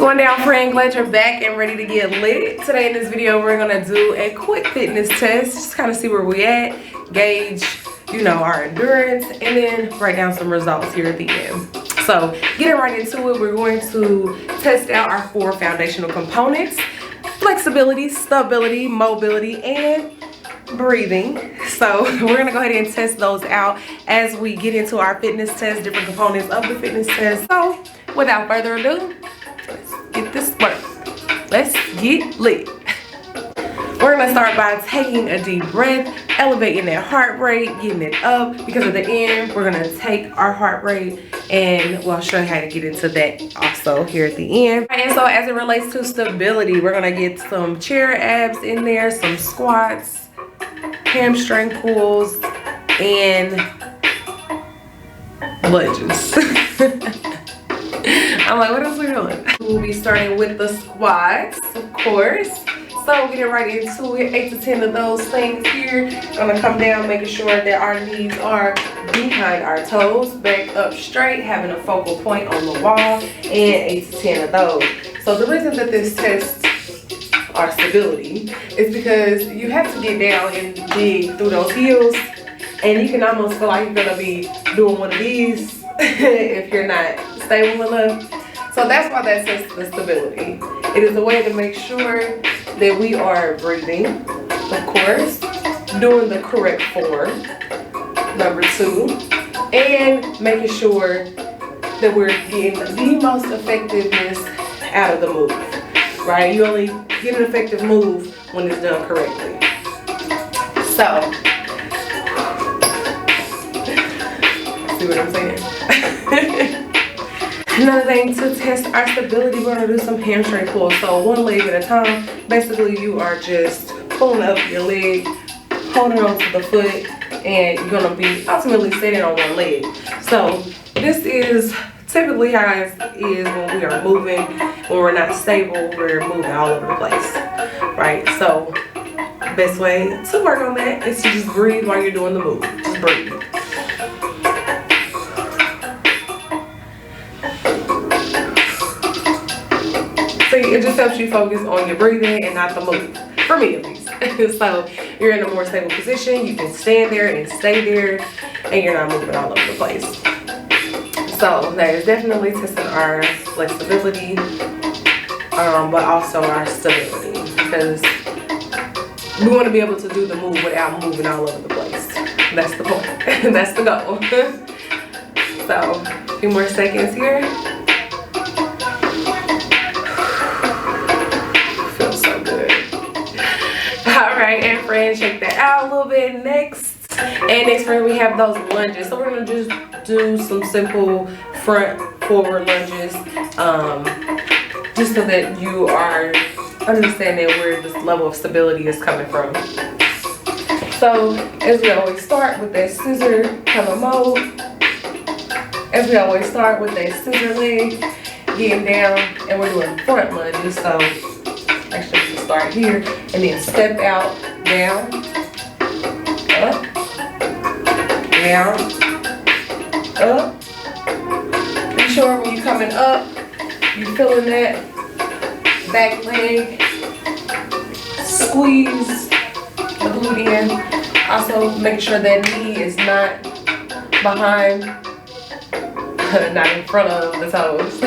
Going down, friend. Glad you're back and ready to get lit. Today in this video, we're gonna do a quick fitness test, just kind of see where we at, gauge, our endurance, and then write down some results here at the end. So, getting right into it, we're going to test out our 4 foundational components: flexibility, stability, mobility, and breathing. So we're gonna go ahead and test those out as we get into our fitness test, different components of the fitness test. So without further ado, let's get this work. Let's get lit. We're gonna start by taking a deep breath, elevating that heart rate, getting it up, because at the end we're gonna take our heart rate and we'll show you how to get into that also here at the end. And so as it relates to stability, we're gonna get some chair abs in there, some squats, hamstring pulls, and lunges. I'm like, what else are we doing? We'll be starting with the squats, of course. So getting right into it, 8 to 10 of those things here. Gonna come down, making sure that our knees are behind our toes, back up straight, having a focal point on the wall, and 8 to 10 of those. So the reason that this tests our stability is because you have to get down and dig through those heels, and you can almost feel like you're gonna be doing one of these if you're not stable enough. So that's why that says the stability. It is a way to make sure that we are breathing, of course, doing the correct form, number 2, and making sure that we're getting the most effectiveness out of the move, right? You only get an effective move when it's done correctly. So, see what I'm saying? Another thing to test our stability, we're gonna do some hamstring pulls. So 1 leg at a time. Basically, you are just pulling up your leg, holding on to the foot, and you're gonna be ultimately sitting on 1 leg. So this is typically how it is when we are moving. When we're not stable, we're moving all over the place, right? So best way to work on that is to just breathe while you're doing the move. Just breathe. So it just helps you focus on your breathing and not the move, for me at least. So you're in a more stable position, you can stand there and stay there, and you're not moving all over the place. So that is definitely testing our flexibility, but also our stability, because we want to be able to do the move without moving all over the place. That's the point. That's the goal. So a few more seconds here. Feels so good. All right, and friends, check that out a little bit. Next, friend, we have those lunges. So we're gonna just do some simple front forward lunges, just so that you are understanding where this level of stability is coming from. So as we always start with that scissor kind of mode, as we always start with that scissor leg, getting down, and we're doing front lunges. So actually we can start here and then step out, down, up, down, up. Be sure when you're coming up, you're feeling that back leg, squeeze the glute in. Also make sure that knee is not behind, not in front of the toes.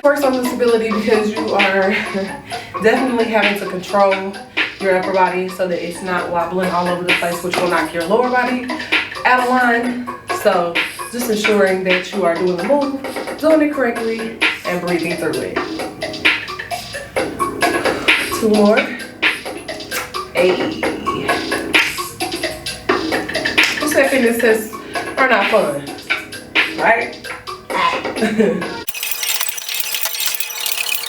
First on the stability, because you are definitely having to control your upper body so that it's not wobbling all over the place, which will knock your lower body out of line. So just ensuring that you are doing the move, doing it correctly, and breathing through it. 2 more. Hey. Who said fitness tests are not fun, right?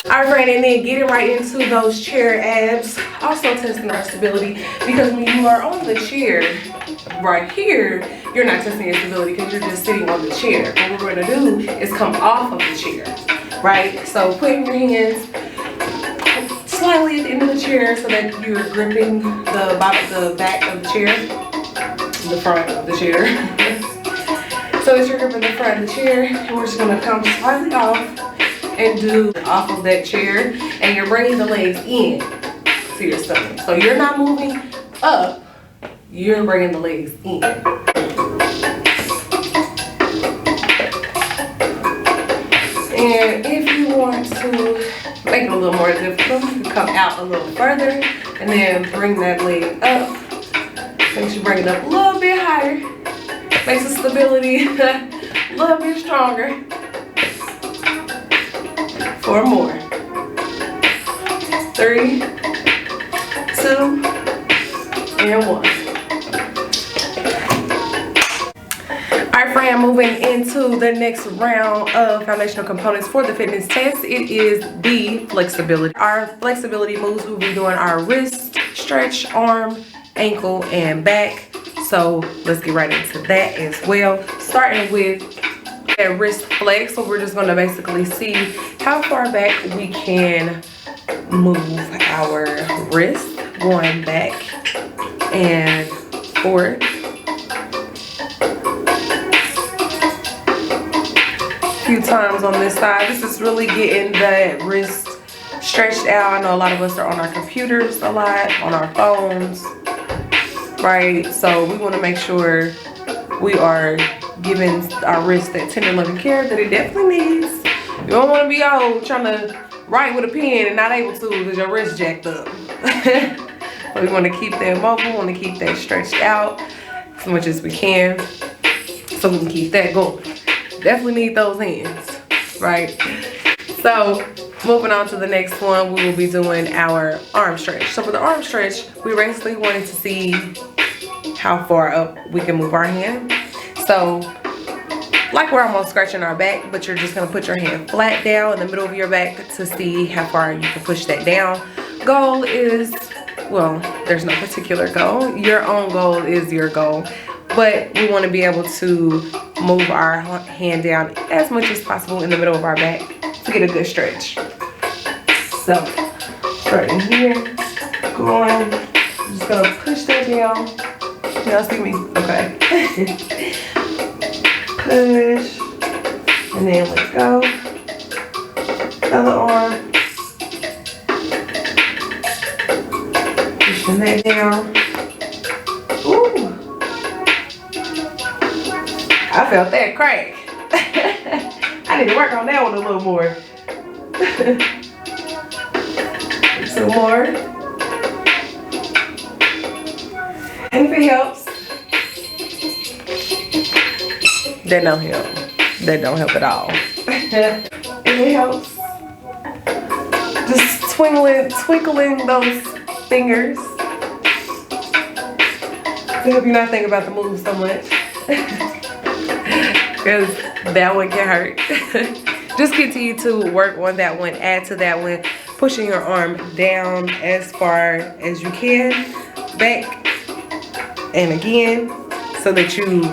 All right, friend, and then getting right into those chair abs, also testing our stability, because when you are on the chair right here, you're not testing your stability because you're just sitting on the chair. What we're gonna do is come off of the chair, right? So putting your hands slightly at the end of the chair so that you're gripping the back of the chair, the front of the chair. So as you're gripping the front of the chair, and we're just gonna come slightly off and do off of that chair, and you're bringing the legs in to your stomach. So you're not moving up, you're bringing the legs in. And if you want to make it a little more difficult, you can come out a little further and then bring that leg up. Make sure you bring it up a little bit higher. Makes the stability a little bit stronger. 4 more. 3, 2, and 1. Alright friend, moving into the next round of foundational components for the fitness test, it is the flexibility. Our flexibility moves, we'll be doing our wrist, stretch, arm, ankle, and back. So let's get right into that as well. Starting with that wrist flex. So we're just going to basically see how far back we can move our wrist, going back and forward. A few times on this side. This is really getting that wrist stretched out. I know a lot of us are on our computers a lot, on our phones, right? So we want to make sure we are giving our wrist that tender loving care that it definitely needs. You don't want to be old trying to write with a pen and not able to because your wrist jacked up. But we want to keep that mobile, we want to keep that stretched out as much as we can so we can keep that going. Definitely need those hands, right? So moving on to the next one, we will be doing our arm stretch. So for the arm stretch, we basically wanted to see how far up we can move our hand. So like we're almost scratching our back, but you're just gonna put your hand flat down in the middle of your back to see how far you can push that down. Goal is, well, there's no particular goal. Your own goal is your goal. But we want to be able to move our hand down as much as possible in the middle of our back to get a good stretch. So, starting here, going, I'm just going to push that down. Y'all see me? Okay. Push, and then let go. Other arm. Pushing that down. Ooh. I felt that crack. I need to work on that one a little more. 2 more. And if it helps, that don't help. That don't help at all. If it helps, just twinkling those fingers to help you not think about the move so much. Because that one can hurt. Just continue to work on that one, add to that one, pushing your arm down as far as you can, back and again, so that you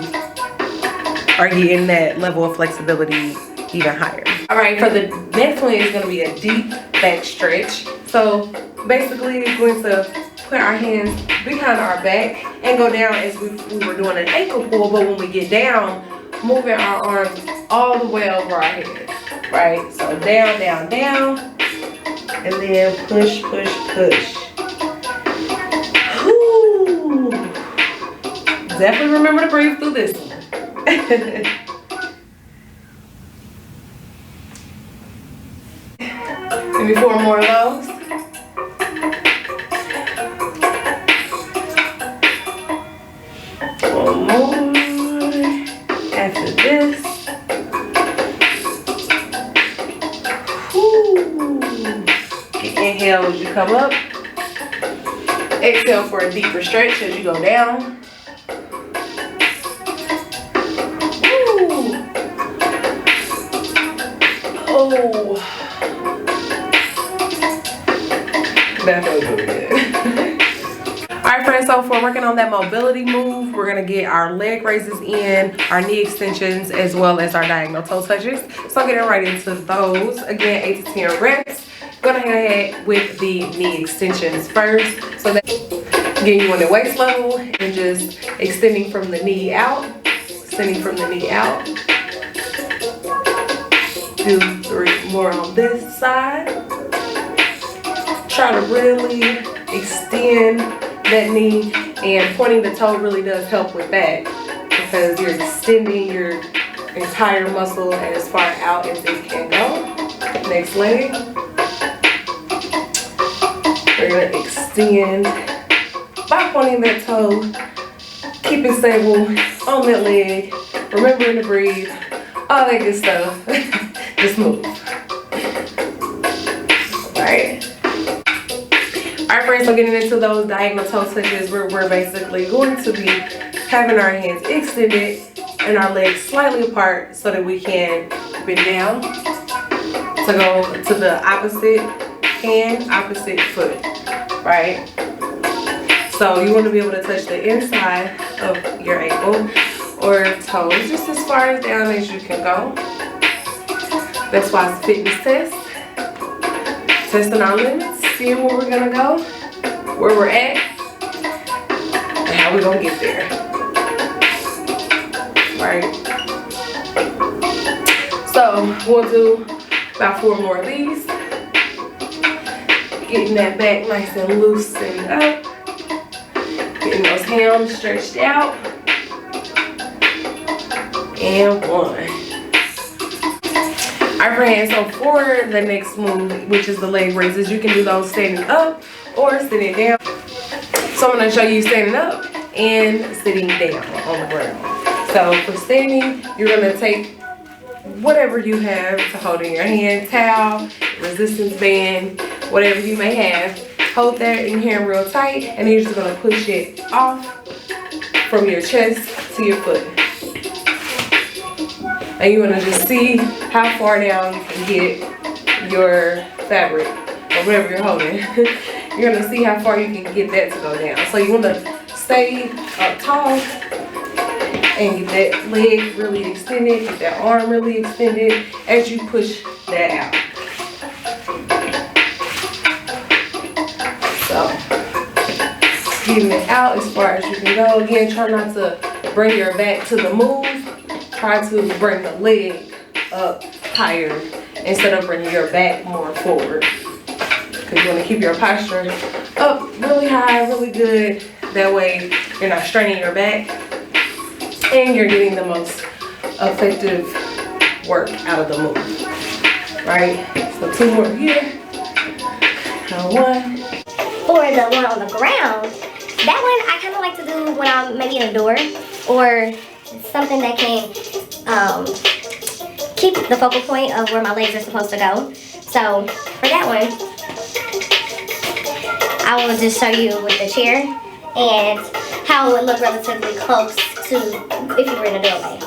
are getting that level of flexibility even higher. All right, for the next one is going to be a deep back stretch. So basically we're going to put our hands behind our back and go down as we were doing an ankle pull, but when we get down, moving our arms all the way over our head, right? So down, down, down, and then push, push, push. Whew. Definitely remember to breathe through this one. Maybe 4 more of those. One more. After this, inhale as you come up, exhale for a deeper stretch as you go down. Oh, that feels really good. Alright friends, so if we're working on that mobility move, we're going to get our leg raises in, our knee extensions, as well as our diagonal toe touches. So getting right into those. Again, 8 to 10 reps. Gonna head ahead with the knee extensions first. So that getting you on the waist level and just extending from the knee out. Extending from the knee out. 2, 3, more on this side. Try to really extend that knee, and pointing the toe really does help with that because you're extending your entire muscle as far out as it can go. Next leg. We're going to extend by pointing that toe. Keep it stable on that leg. Remembering to breathe. All that good stuff. Just move. Alright. Alright friends, so getting into those diagonal toe touches, we're basically going to be having our hands extended and our legs slightly apart so that we can bend down to go to the opposite hand, opposite foot, right? So you want to be able to touch the inside of your ankle or toes just as far as down as you can go. That's why it's a fitness test. Testing our limits, seeing where we're gonna go, where we're at, and how we're gonna get there. Right? So we'll do about 4 more of these. Getting that back nice and loosened up. Getting those hams stretched out. And 1. Alright friends, so for the next move, which is the leg raises, you can do those standing up or sitting down. So I'm going to show you standing up and sitting down on the ground. So for standing, you're going to take whatever you have to hold in your hand, towel, resistance band, whatever you may have. Hold that in here real tight, and then you're just going to push it off from your chest to your foot. And you want to just see how far down you can get your fabric or whatever you're holding. You're going to see how far you can get that to go down. So you want to stay up tall and get that leg really extended, get that arm really extended as you push that out. So getting it out as far as you can go. Again, try not to bring your back to the move. Try to bring the leg up higher instead of bringing your back more forward. Because you want to keep your posture up really high, really good. That way you're not straining your back and you're getting the most effective work out of the move. Right? So 2 more here. Now 1. For the one on the ground, that one I kind of like to do when I'm maybe in a door or something that can keep the focal point of where my legs are supposed to go. So for that one, I will just show you with the chair and how it would look relatively close to if you were in a doorway.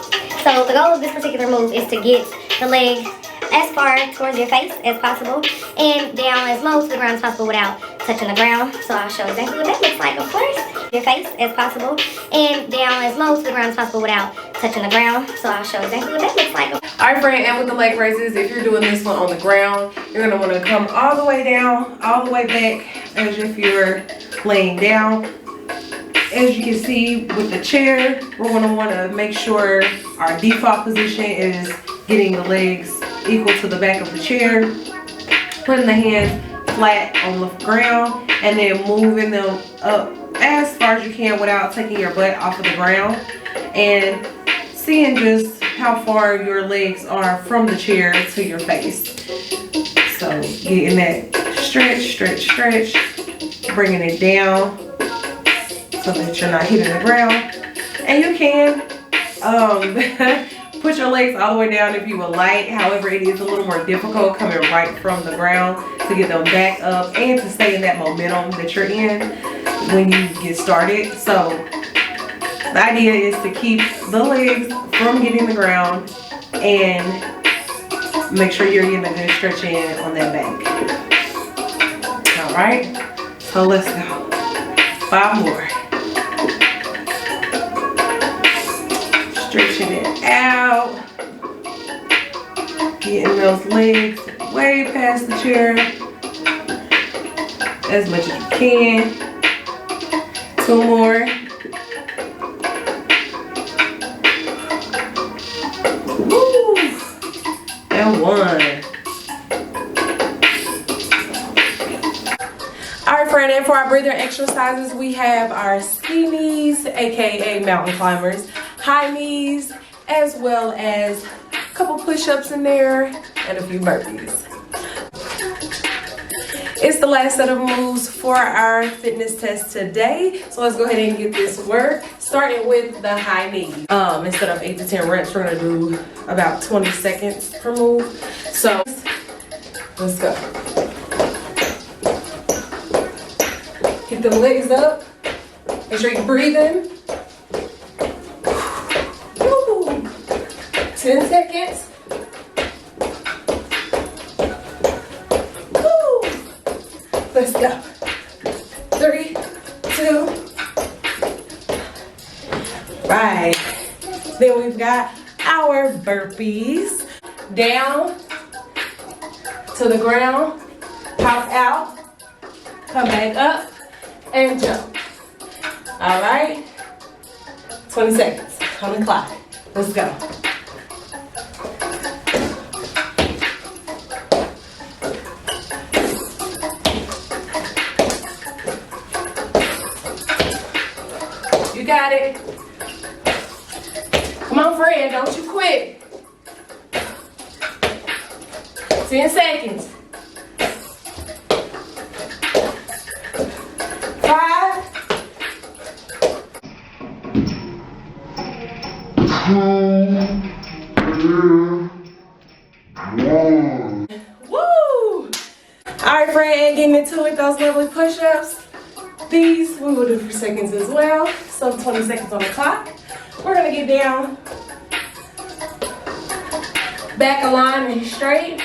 So the goal of this particular move is to get the leg as far towards your face as possible and down as low to the ground as possible without touching the ground. So I'll show exactly what that looks like, of course. Your face as possible and down as low to the ground as possible without touching the ground. So I'll show exactly what that looks like. Alright friend, and with the leg raises, if you're doing this one on the ground, you're going to want to come all the way down, all the way back as if you're laying down. As you can see with the chair, we're going to want to make sure our default position is getting the legs equal to the back of the chair, putting the hands flat on the ground, and then moving them up as far as you can without taking your butt off of the ground, and seeing just how far your legs are from the chair to your face. So getting that stretch, stretch, stretch, bringing it down so that you're not hitting the ground. And you can put your legs all the way down if you would like. However, it is a little more difficult coming right from the ground to get them back up and to stay in that momentum that you're in when you get started. So the idea is to keep the legs from hitting the ground and make sure you're getting a good stretch in on that back. All right, so let's go. 5 more. Stretching it out, getting those legs way past the chair as much as you can. 2 more. Woo. And 1. friend, and for our breathing exercises, we have our ski knees, aka mountain climbers, high knees, as well as a couple push-ups in there and a few burpees. It's the last set of moves for our fitness test today. So let's go ahead and get this work. Starting with the high knee. Instead of 8 to 10 reps, we're gonna do about 20 seconds per move. So let's go. Get the legs up. Make sure you breathe in. Woo. 10 seconds. Let's go. 3, 2. Right. Then we've got our burpees. Down to the ground. Pop out. Come back up and jump. All right. 20 seconds on the clock. Let's go. You got it. Come on, friend, don't you quit. 10 seconds. 5. 2. 1. Woo! All right, friend, getting into it, those lovely push-ups. These we will do for seconds as well. So 20 seconds on the clock. We're gonna get down, back aligned and straight.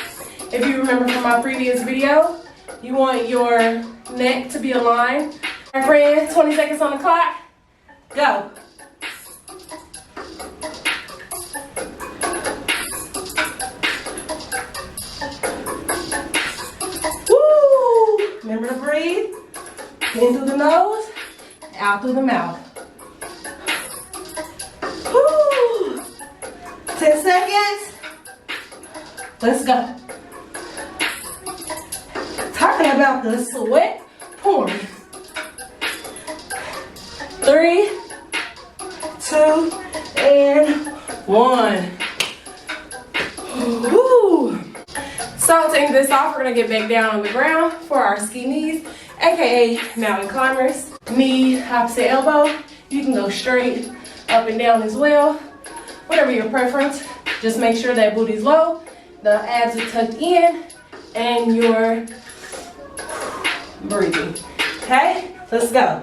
If you remember from my previous video, you want your neck to be aligned. All right, friend, 20 seconds on the clock. Go. Woo! Remember to breathe. In through the nose, out through the mouth. Woo! 10 seconds. Let's go. Talking about the sweat pouring. 3, 2, and 1. Woo! So to end this off, we're gonna get back down on the ground for our ski knees, aka mountain climbers. Knee opposite elbow. You can go straight up and down as well. Whatever your preference. Just make sure that booty's low, the abs are tucked in, and you're breathing. Okay? Let's go.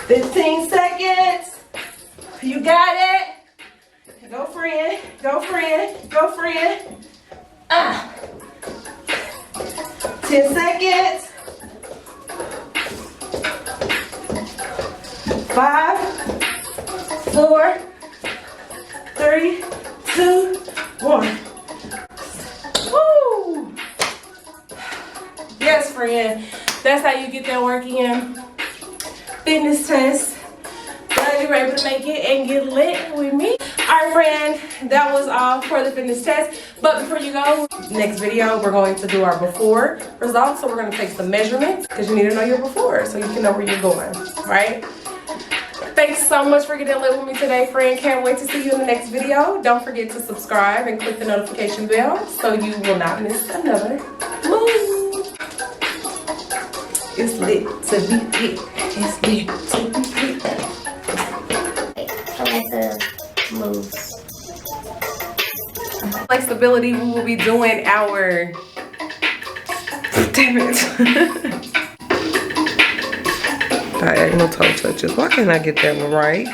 "15 seconds. You got it. Go friend, go friend, go friend. 10 seconds. 5, 4, 3, 2, 1. Woo! Yes, friend. That's how you get that work in. Fitness test. Glad you were able to make it and get lit with me. Alright, friend, that was all for the fitness test. But before you go, next video we're going to do our before results. So we're going to take some measurements because you need to know your before so you can know where you're going, right? Thanks so much for getting lit with me today, friend. Can't wait to see you in the next video. Don't forget to subscribe and click the notification bell so you will not miss another move. It's lit to be lit. It's lit to be lit. Moves. Flexibility, we will be doing our, damn it. Diagonal toe touches. Why can't I get that one right?